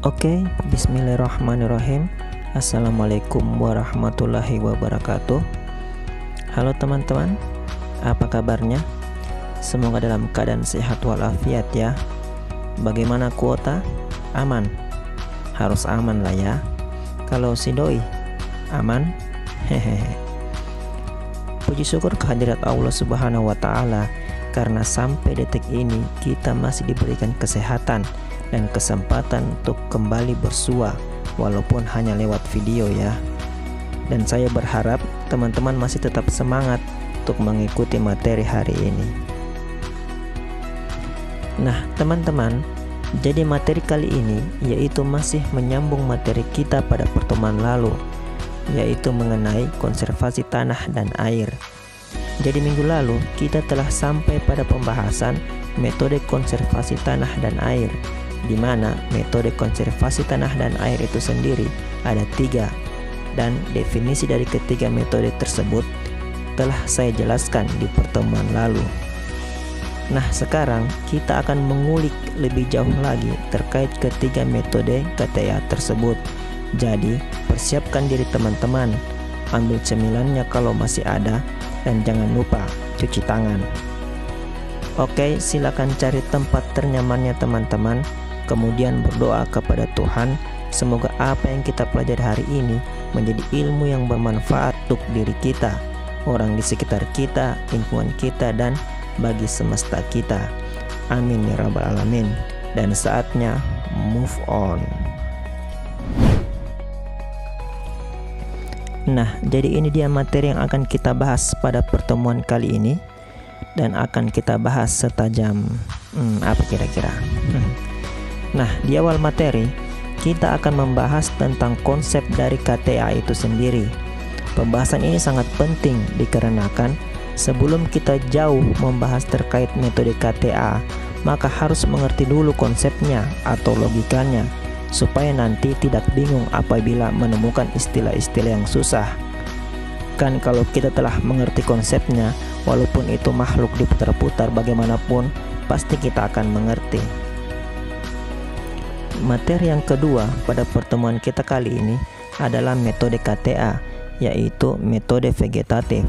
Oke, bismillahirrahmanirrahim. Assalamualaikum warahmatullahi wabarakatuh. Halo teman-teman, apa kabarnya? Semoga dalam keadaan sehat walafiat ya. Bagaimana kuota? Aman? Harus aman lah ya. Kalau si doi, aman? Hehehe. Puji syukur kehadirat Allah Subhanahu wa Ta'ala, karena sampai detik ini kita masih diberikan kesehatan dan kesempatan untuk kembali bersua, walaupun hanya lewat video ya. Dan saya berharap teman-teman masih tetap semangat untuk mengikuti materi hari ini. Nah teman-teman, jadi materi kali ini yaitu masih menyambung materi kita pada pertemuan lalu, yaitu mengenai konservasi tanah dan air. Jadi minggu lalu kita telah sampai pada pembahasan metode konservasi tanah dan air, di mana metode konservasi tanah dan air itu sendiri ada 3, dan definisi dari ketiga metode tersebut telah saya jelaskan di pertemuan lalu. Nah sekarang kita akan mengulik lebih jauh lagi terkait ketiga metode KTA tersebut. Jadi persiapkan diri teman-teman, ambil cemilannya kalau masih ada, dan jangan lupa cuci tangan. Oke, silakan cari tempat ternyamannya teman-teman, kemudian berdoa kepada Tuhan. Semoga apa yang kita pelajari hari ini menjadi ilmu yang bermanfaat untuk diri kita, orang di sekitar kita, lingkungan kita, dan bagi semesta kita. Amin ya rabbal alamin. Dan saatnya move on. Nah, jadi ini dia materi yang akan kita bahas pada pertemuan kali ini, dan akan kita bahas setajam apa kira-kira. Nah, di awal materi kita akan membahas tentang konsep dari KTA itu sendiri. Pembahasan ini sangat penting dikarenakan sebelum kita jauh membahas terkait metode KTA, maka harus mengerti dulu konsepnya atau logikanya, supaya nanti tidak bingung apabila menemukan istilah-istilah yang susah. Kan kalau kita telah mengerti konsepnya, walaupun itu makhluk diputar-putar bagaimanapun, pasti kita akan mengerti. Materi yang kedua pada pertemuan kita kali ini adalah metode KTA, yaitu metode vegetatif.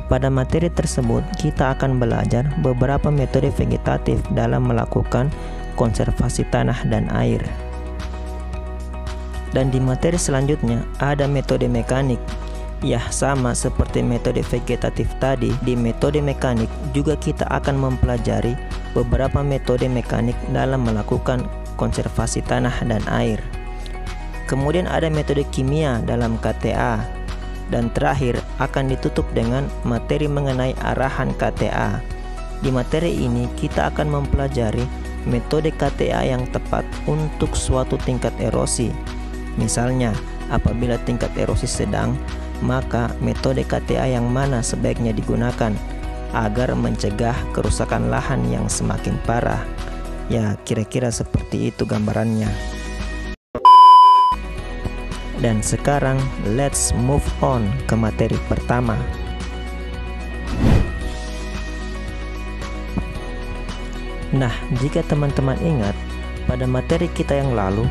Pada materi tersebut kita akan belajar beberapa metode vegetatif dalam melakukan konservasi tanah dan air. Dan di materi selanjutnya ada metode mekanik. Ya, sama seperti metode vegetatif tadi, di metode mekanik juga kita akan mempelajari beberapa metode mekanik dalam melakukan konservasi tanah dan air. Kemudian ada metode kimia dalam KTA, dan terakhir akan ditutup dengan materi mengenai arahan KTA. Di materi ini kita akan mempelajari metode KTA yang tepat untuk suatu tingkat erosi. Misalnya, apabila tingkat erosi sedang, maka metode KTA yang mana sebaiknya digunakan agar mencegah kerusakan lahan yang semakin parah. Ya, kira-kira seperti itu gambarannya. Dan sekarang let's move on ke materi pertama. Nah, jika teman-teman ingat pada materi kita yang lalu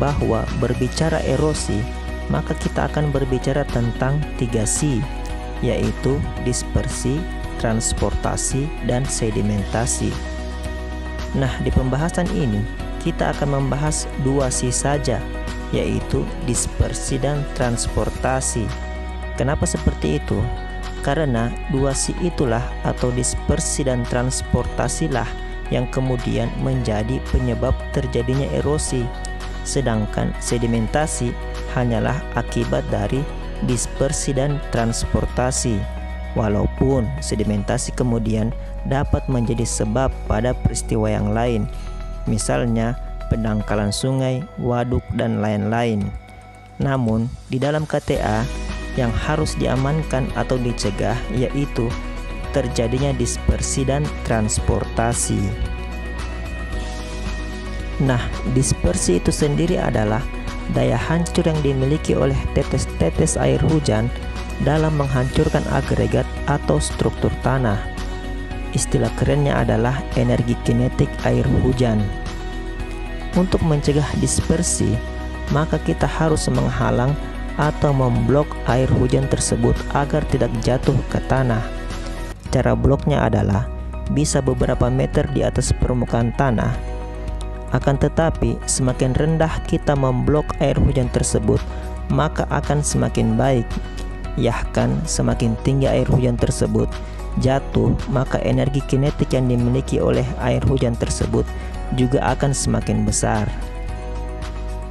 bahwa berbicara erosi, maka kita akan berbicara tentang 3C, yaitu dispersi, transportasi, dan sedimentasi. Nah, di pembahasan ini kita akan membahas 2C saja, yaitu dispersi dan transportasi. Kenapa seperti itu? Karena 2C itulah atau dispersi dan transportasilah yang kemudian menjadi penyebab terjadinya erosi, sedangkan sedimentasi hanyalah akibat dari dispersi dan transportasi. Walaupun sedimentasi kemudian dapat menjadi sebab pada peristiwa yang lain, misalnya pendangkalan sungai, waduk, dan lain-lain. Namun di dalam KTA yang harus diamankan atau dicegah yaitu terjadinya dispersi dan transportasi. Nah, dispersi itu sendiri adalah daya hancur yang dimiliki oleh tetes-tetes air hujan dalam menghancurkan agregat atau struktur tanah. Istilah kerennya adalah energi kinetik air hujan. Untuk mencegah dispersi, maka kita harus menghalang atau memblok air hujan tersebut agar tidak jatuh ke tanah. Cara bloknya adalah bisa beberapa meter di atas permukaan tanah. Akan tetapi, semakin rendah kita memblok air hujan tersebut, maka akan semakin baik. Yahkan semakin tinggi air hujan tersebut jatuh, maka energi kinetik yang dimiliki oleh air hujan tersebut juga akan semakin besar.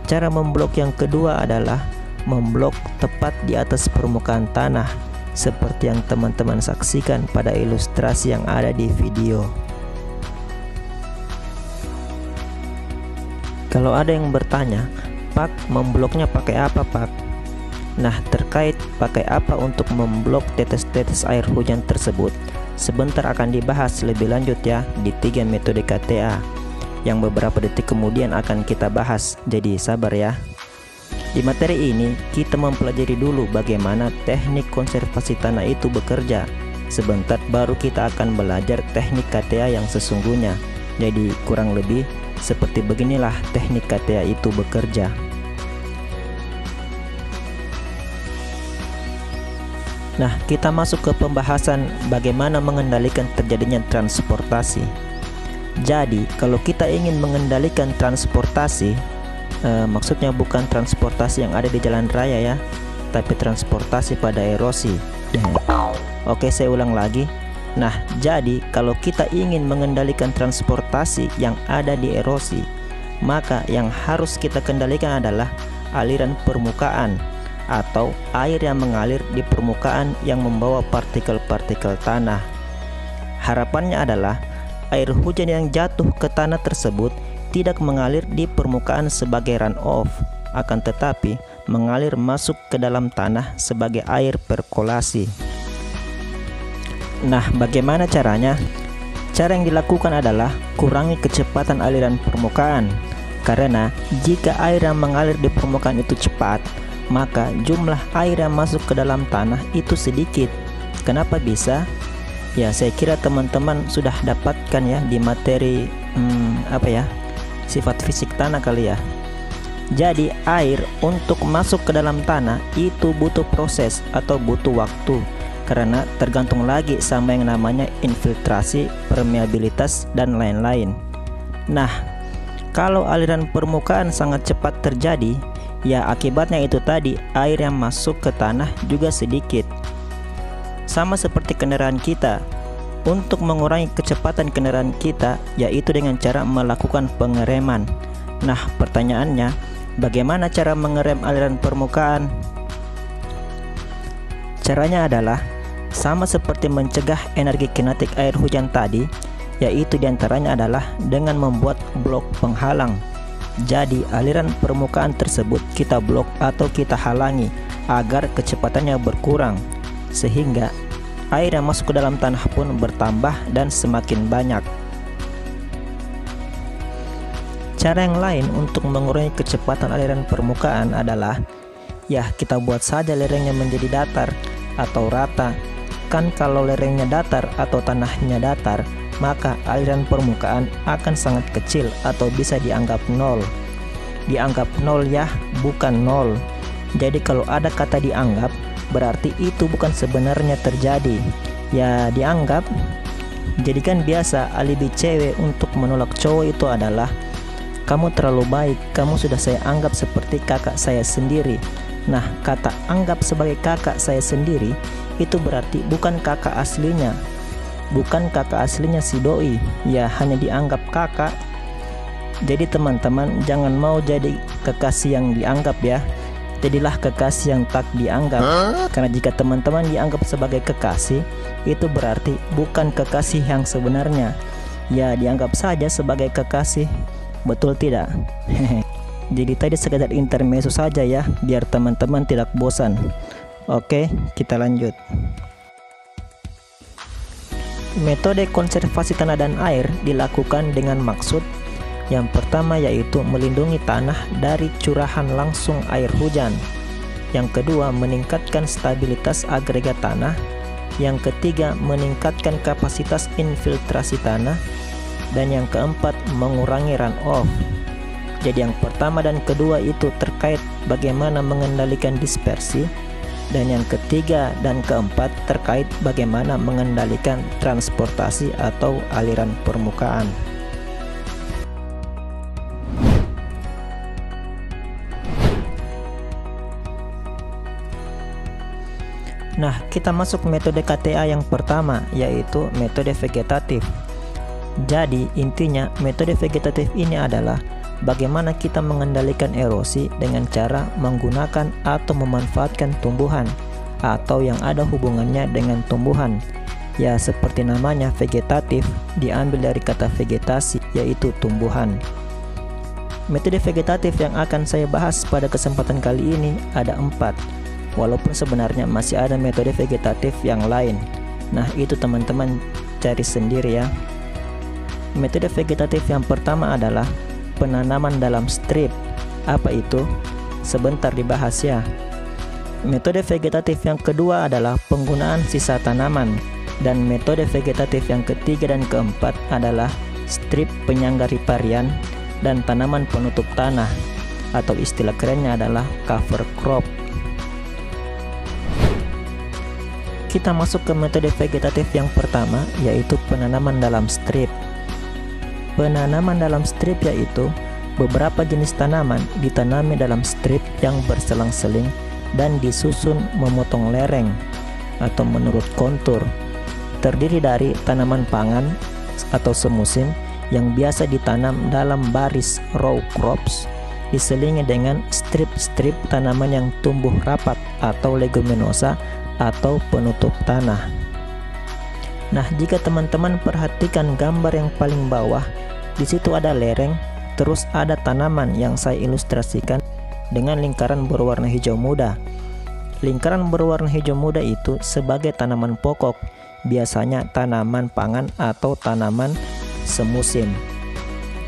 Cara memblok yang kedua adalah memblok tepat di atas permukaan tanah, seperti yang teman-teman saksikan pada ilustrasi yang ada di video. Kalau ada yang bertanya, Pak, membloknya pakai apa, Pak? Nah, terkait pakai apa untuk memblok tetes-tetes air hujan tersebut, sebentar akan dibahas lebih lanjut ya di 3 metode KTA yang beberapa detik kemudian akan kita bahas, jadi sabar ya. Di materi ini kita mempelajari dulu bagaimana teknik konservasi tanah itu bekerja. Sebentar baru kita akan belajar teknik KTA yang sesungguhnya. Jadi kurang lebih seperti beginilah teknik KTA itu bekerja. Nah, kita masuk ke pembahasan bagaimana mengendalikan terjadinya transportasi. Jadi, kalau kita ingin mengendalikan transportasi, maksudnya bukan transportasi yang ada di jalan raya ya, tapi transportasi pada erosi. Oke, saya ulang lagi. Nah, jadi kalau kita ingin mengendalikan transportasi yang ada di erosi, maka yang harus kita kendalikan adalah aliran permukaan atau air yang mengalir di permukaan yang membawa partikel-partikel tanah. Harapannya adalah air hujan yang jatuh ke tanah tersebut tidak mengalir di permukaan sebagai runoff, akan tetapi mengalir masuk ke dalam tanah sebagai air perkolasi. Nah, bagaimana caranya? Cara yang dilakukan adalah kurangi kecepatan aliran permukaan, karena jika air yang mengalir di permukaan itu cepat, maka jumlah air yang masuk ke dalam tanah itu sedikit. Kenapa bisa? Ya, saya kira teman-teman sudah dapatkan ya di materi sifat fisik tanah kali ya. Jadi air untuk masuk ke dalam tanah itu butuh proses atau butuh waktu, karena tergantung lagi sama yang namanya infiltrasi, permeabilitas, dan lain-lain. Nah, kalau aliran permukaan sangat cepat terjadi, ya akibatnya itu tadi, air yang masuk ke tanah juga sedikit. Sama seperti kendaraan kita. Untuk mengurangi kecepatan kendaraan kita, yaitu dengan cara melakukan pengereman. Nah, pertanyaannya, bagaimana cara mengerem aliran permukaan? Caranya adalah sama seperti mencegah energi kinetik air hujan tadi, yaitu diantaranya adalah dengan membuat blok penghalang. Jadi aliran permukaan tersebut kita blok atau kita halangi agar kecepatannya berkurang, sehingga air yang masuk ke dalam tanah pun bertambah dan semakin banyak. Cara yang lain untuk mengurangi kecepatan aliran permukaan adalah ya kita buat saja lerengnya menjadi datar atau rata. Kan kalau lerengnya datar atau tanahnya datar, maka aliran permukaan akan sangat kecil atau bisa dianggap nol. Dianggap nol ya, bukan nol. Jadi kalau ada kata dianggap, berarti itu bukan sebenarnya terjadi. Ya dianggap. Jadi kan biasa alibi cewek untuk menolak cowok itu adalah, kamu terlalu baik, kamu sudah saya anggap seperti kakak saya sendiri. Nah, kata anggap sebagai kakak saya sendiri itu berarti bukan kakak aslinya. Bukan kakak aslinya si doi, ya hanya dianggap kakak. Jadi teman-teman jangan mau jadi kekasih yang dianggap ya. Jadilah kekasih yang tak dianggap. Karena jika teman-teman dianggap sebagai kekasih, itu berarti bukan kekasih yang sebenarnya. Ya dianggap saja sebagai kekasih. Betul tidak? Jadi tadi sekedar intermezzo saja ya, biar teman-teman tidak bosan. Oke, kita lanjut. Metode konservasi tanah dan air dilakukan dengan maksud yang pertama yaitu melindungi tanah dari curahan langsung air hujan. Yang kedua, meningkatkan stabilitas agregat tanah. Yang ketiga, meningkatkan kapasitas infiltrasi tanah. Dan yang keempat, mengurangi runoff. Jadi yang pertama dan kedua itu terkait bagaimana mengendalikan dispersi, dan yang ketiga dan keempat terkait bagaimana mengendalikan transportasi atau aliran permukaan. Nah, kita masuk metode KTA yang pertama, yaitu metode vegetatif. Jadi, intinya metode vegetatif ini adalah bagaimana kita mengendalikan erosi dengan cara menggunakan atau memanfaatkan tumbuhan atau yang ada hubungannya dengan tumbuhan. Ya, seperti namanya vegetatif diambil dari kata vegetasi, yaitu tumbuhan. Metode vegetatif yang akan saya bahas pada kesempatan kali ini ada 4. Walaupun sebenarnya masih ada metode vegetatif yang lain. Nah, itu teman-teman cari sendiri ya. Metode vegetatif yang pertama adalah penanaman dalam strip. Apa itu? Sebentar dibahas ya. Metode vegetatif yang kedua adalah penggunaan sisa tanaman. Dan metode vegetatif yang ketiga dan keempat adalah strip penyangga riparian dan tanaman penutup tanah, atau istilah kerennya adalah cover crop. Kita masuk ke metode vegetatif yang pertama, yaitu penanaman dalam strip. Penanaman dalam strip yaitu beberapa jenis tanaman ditanami dalam strip yang berselang-seling dan disusun memotong lereng atau menurut kontur. Terdiri dari tanaman pangan atau semusim yang biasa ditanam dalam baris row crops, diselingi dengan strip-strip tanaman yang tumbuh rapat atau leguminosa atau penutup tanah. Nah, jika teman-teman perhatikan gambar yang paling bawah, di situ ada lereng, terus ada tanaman yang saya ilustrasikan dengan lingkaran berwarna hijau muda. Lingkaran berwarna hijau muda itu sebagai tanaman pokok, biasanya tanaman pangan atau tanaman semusim.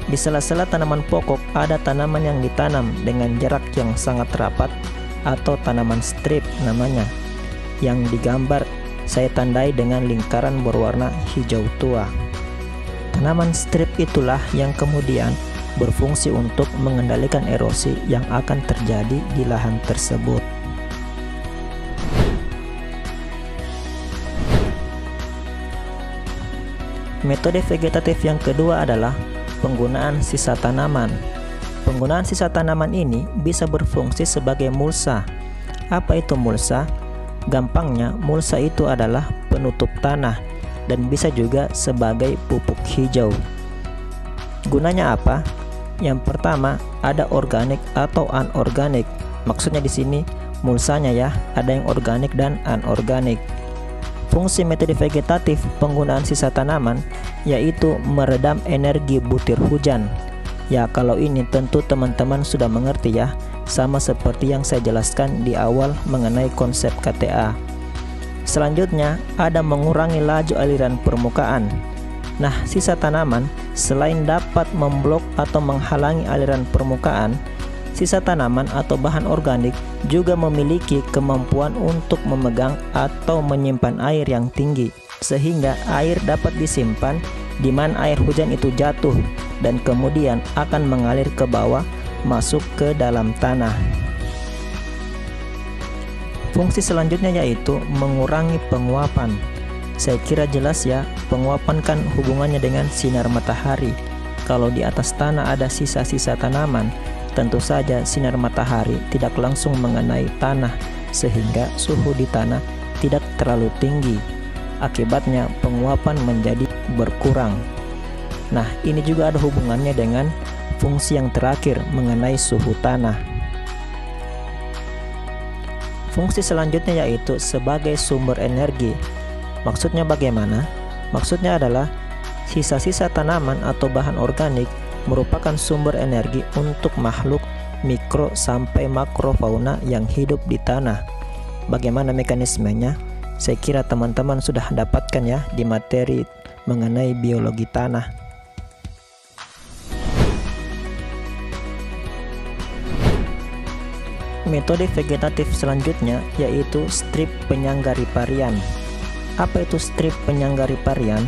Di sela-sela tanaman pokok ada tanaman yang ditanam dengan jarak yang sangat rapat atau tanaman strip namanya, yang digambar saya tandai dengan lingkaran berwarna hijau tua. Tanaman strip itulah yang kemudian berfungsi untuk mengendalikan erosi yang akan terjadi di lahan tersebut. Metode vegetatif yang kedua adalah penggunaan sisa tanaman. Penggunaan sisa tanaman ini bisa berfungsi sebagai mulsa. Apa itu mulsa? Gampangnya, mulsa itu adalah penutup tanah dan bisa juga sebagai pupuk hijau. Gunanya apa? Yang pertama, ada organik atau anorganik. Maksudnya di sini mulsanya ya, ada yang organik dan anorganik. Fungsi metode vegetatif penggunaan sisa tanaman yaitu meredam energi butir hujan. Ya, kalau ini tentu teman-teman sudah mengerti ya, sama seperti yang saya jelaskan di awal mengenai konsep KTA. Selanjutnya, ada mengurangi laju aliran permukaan. Nah, sisa tanaman selain dapat memblok atau menghalangi aliran permukaan, sisa tanaman atau bahan organik juga memiliki kemampuan untuk memegang atau menyimpan air yang tinggi, sehingga air dapat disimpan di mana air hujan itu jatuh dan kemudian akan mengalir ke bawah masuk ke dalam tanah. Fungsi selanjutnya yaitu mengurangi penguapan. Saya kira jelas ya, penguapan kan hubungannya dengan sinar matahari. Kalau di atas tanah ada sisa-sisa tanaman, tentu saja sinar matahari tidak langsung mengenai tanah sehingga suhu di tanah tidak terlalu tinggi. Akibatnya penguapan menjadi berkurang. Nah, ini juga ada hubungannya dengan fungsi yang terakhir mengenai suhu tanah. Fungsi selanjutnya yaitu sebagai sumber energi. Maksudnya bagaimana? Maksudnya adalah sisa-sisa tanaman atau bahan organik merupakan sumber energi untuk makhluk mikro sampai makrofauna yang hidup di tanah. Bagaimana mekanismenya? Saya kira teman-teman sudah dapatkan ya di materi mengenai biologi tanah. Metode vegetatif selanjutnya yaitu strip penyangga riparian. Apa itu strip penyangga riparian?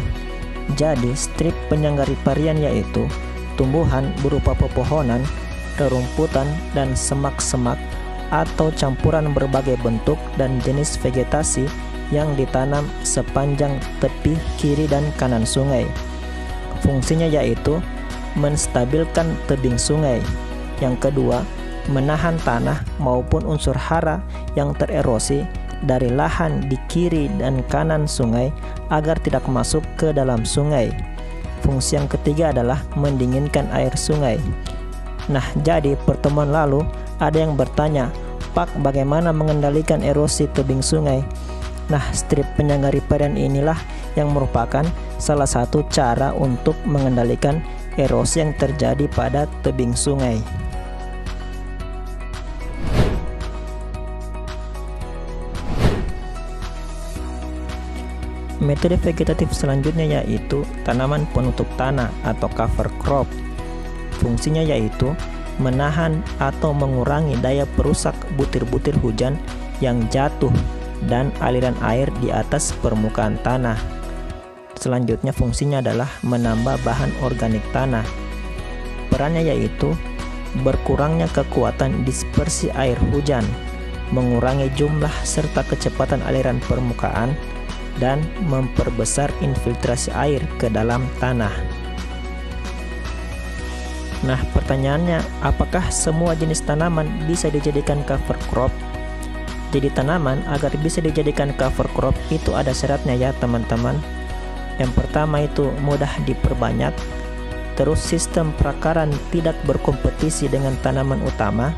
Jadi strip penyangga riparian yaitu tumbuhan berupa pepohonan rerumputan, dan semak-semak atau campuran berbagai bentuk dan jenis vegetasi yang ditanam sepanjang tepi kiri dan kanan sungai. Fungsinya yaitu menstabilkan tebing sungai. Yang kedua, menahan tanah maupun unsur hara yang tererosi dari lahan di kiri dan kanan sungai agar tidak masuk ke dalam sungai. Fungsi yang ketiga adalah mendinginkan air sungai. Nah, jadi pertemuan lalu ada yang bertanya, "Pak, bagaimana mengendalikan erosi tebing sungai?" Nah, strip penyangga riparian inilah yang merupakan salah satu cara untuk mengendalikan erosi yang terjadi pada tebing sungai. Metode vegetatif selanjutnya yaitu tanaman penutup tanah atau cover crop. Fungsinya yaitu menahan atau mengurangi daya perusak butir-butir hujan yang jatuh dan aliran air di atas permukaan tanah. Selanjutnya fungsinya adalah menambah bahan organik tanah. Perannya yaitu berkurangnya kekuatan dispersi air hujan, mengurangi jumlah serta kecepatan aliran permukaan, dan memperbesar infiltrasi air ke dalam tanah. Nah, pertanyaannya, apakah semua jenis tanaman bisa dijadikan cover crop? Jadi tanaman agar bisa dijadikan cover crop itu ada syaratnya ya teman-teman. Yang pertama itu mudah diperbanyak, terus sistem perakaran tidak berkompetisi dengan tanaman utama.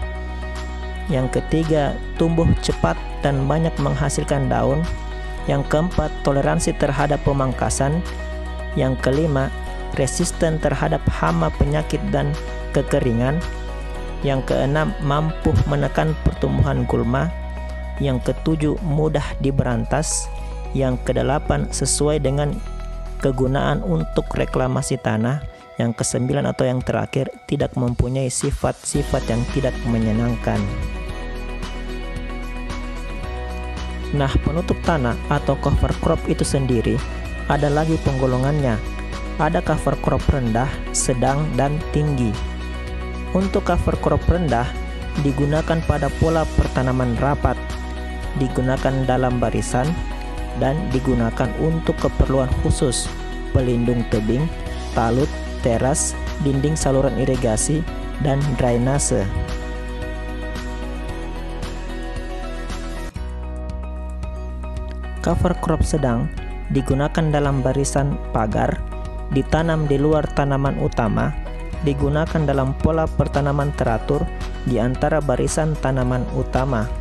Yang ketiga, tumbuh cepat dan banyak menghasilkan daun. Yang keempat, toleransi terhadap pemangkasan. Yang kelima, resisten terhadap hama, penyakit, dan kekeringan. Yang keenam, mampu menekan pertumbuhan gulma. Yang ketujuh, mudah diberantas. Yang kedelapan, sesuai dengan kegunaan untuk reklamasi tanah. Yang kesembilan atau yang terakhir, tidak mempunyai sifat-sifat yang tidak menyenangkan. Nah, penutup tanah atau cover crop itu sendiri ada lagi penggolongannya. Ada cover crop rendah, sedang, dan tinggi. Untuk cover crop rendah digunakan pada pola pertanaman rapat, digunakan dalam barisan, dan digunakan untuk keperluan khusus pelindung tebing, talut, teras, dinding saluran irigasi, dan drainase. Cover crop sedang digunakan dalam barisan pagar, ditanam di luar tanaman utama, digunakan dalam pola pertanaman teratur di antara barisan tanaman utama.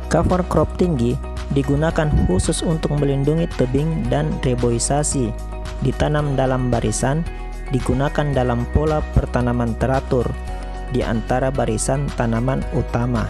Cover crop tinggi digunakan khusus untuk melindungi tebing dan reboisasi, ditanam dalam barisan, digunakan dalam pola pertanaman teratur di antara barisan tanaman utama.